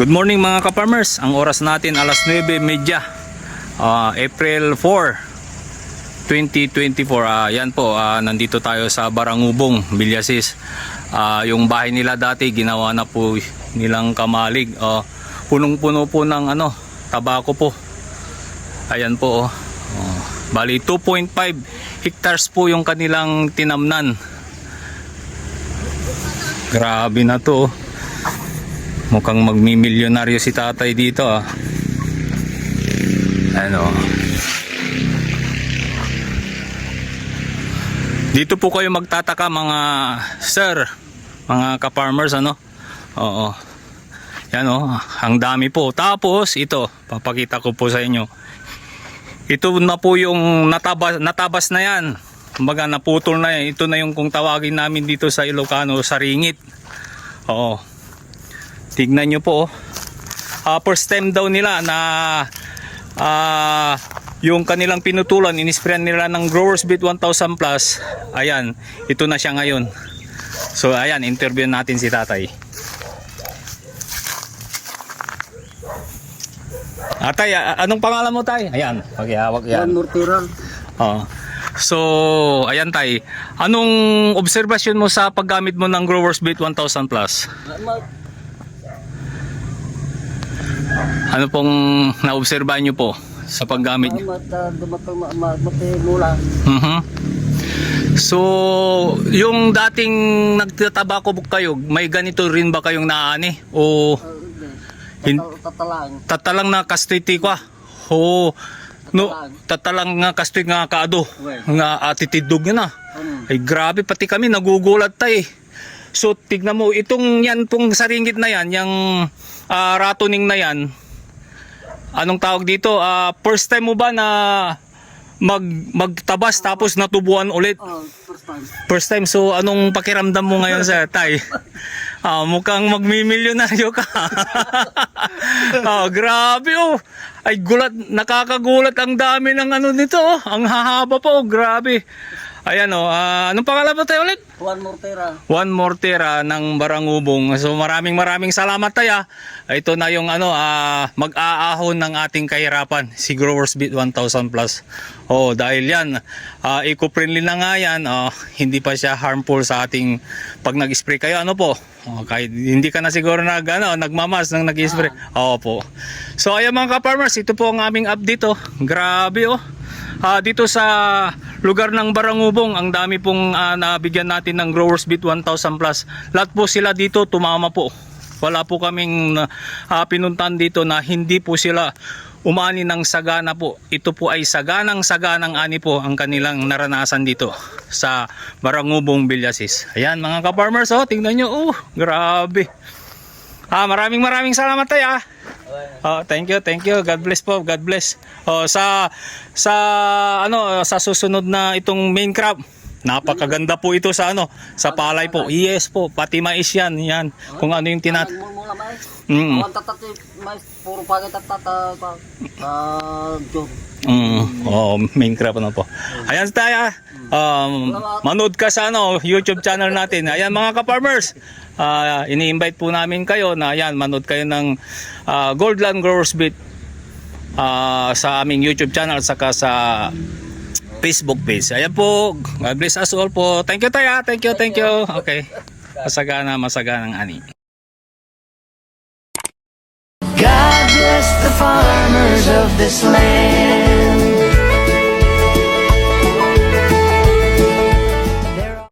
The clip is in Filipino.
Good morning mga ka-farmers. Ang oras natin alas 9:30, April 4, 2024. Yan po, nandito tayo sa Barangubong, Villasis. Yung bahay nila dati ginawa na po nilang kamalig. Punong-puno po ng tabako po. Ayan po. Bali 2.5 hectares po yung kanilang tinamnan. Grabe na to. Mukhang magmimilyonaryo si tatay dito Dito po kayo magtataka mga sir, mga ka-farmers Oo. Yan ang dami po. Tapos ito, papakita ko po sa inyo. Ito na po yung natabas na yan. Kumbaga naputol na yan. Ito na yung kung tawagin namin dito sa Ilocano, saringit. Oo. Tignan nyo po. First time daw nila na yung kanilang pinutulan, inisprayan nila ng Growers Beat 1000 Plus. Ayan, ito na siya ngayon. So ayan, interview natin si tatay. Atay, anong pangalan mo tay? Ayan, paghihawak yan. So, ayan tay. Anong obserbasyon mo sa paggamit mo ng Growers Beat 1000 Plus? Ano pong naobserbahan nyo po sa paggamit nyo? So, yung dating nagtatabako kayo, may ganito rin ba kayong naani? O tatalang na kastiti kwa? O tatalang nga kastoy nga kaado nga atitidog na. Ay grabe, pati kami nagugulat tay. So tignan mo, itong yan pong saringit na yan, yung ratoning na yan, anong tawag dito? First time mo ba na magtabas tapos natubuan ulit? First time. So anong pakiramdam mo ngayon sa tay? Mukhang magmimilyonaryo ka. Grabe Ay gulat, nakakagulat, ang dami ng nito ang hahaba po, grabe. Ayan anong pangalan mo tayo ulit? Juan Mortera ng Barangubong. So maraming salamat tayo. Ito na yung mag-aahon ng ating kahirapan, si Growers Beat 1000 Plus. Dahil yan, eco-friendly na nga yan, hindi pa siya harmful sa ating pag nag-spray kayo. Kahit hindi ka na siguro nagmamas nang nag-spray. Opo. So ayan mga ka-farmers, ito po ang aming update Grabe dito sa lugar ng Barangubong, ang dami pong nabigyan natin ng Growers Beat 1000 Plus. Lahat po sila dito tumama po. Wala po kaming pinuntan dito na hindi po sila umani ng sagana po. Ito po ay saganang ani po ang kanilang naranasan dito sa Barangubong, Villasis. Ayan mga ka-farmers, tingnan nyo, grabe. Maraming salamat tayo. Thank you. God bless po. God bless. Sa susunod na itong main crop. Napakaganda po ito sa palay po. Yes po, pati mais yan. Kung ano yung main crop po. Ayan tayo. Manood ka sa YouTube channel natin. Ayan mga ka-farmers. Ini-invite po namin kayo na manood kayo ng Goldland Growers Beat sa aming YouTube channel saka sa Facebook page. Ayan po. God bless us all po. Thank you tayo. Thank you. Okay. Masaganang ani. God bless the farmers of this land.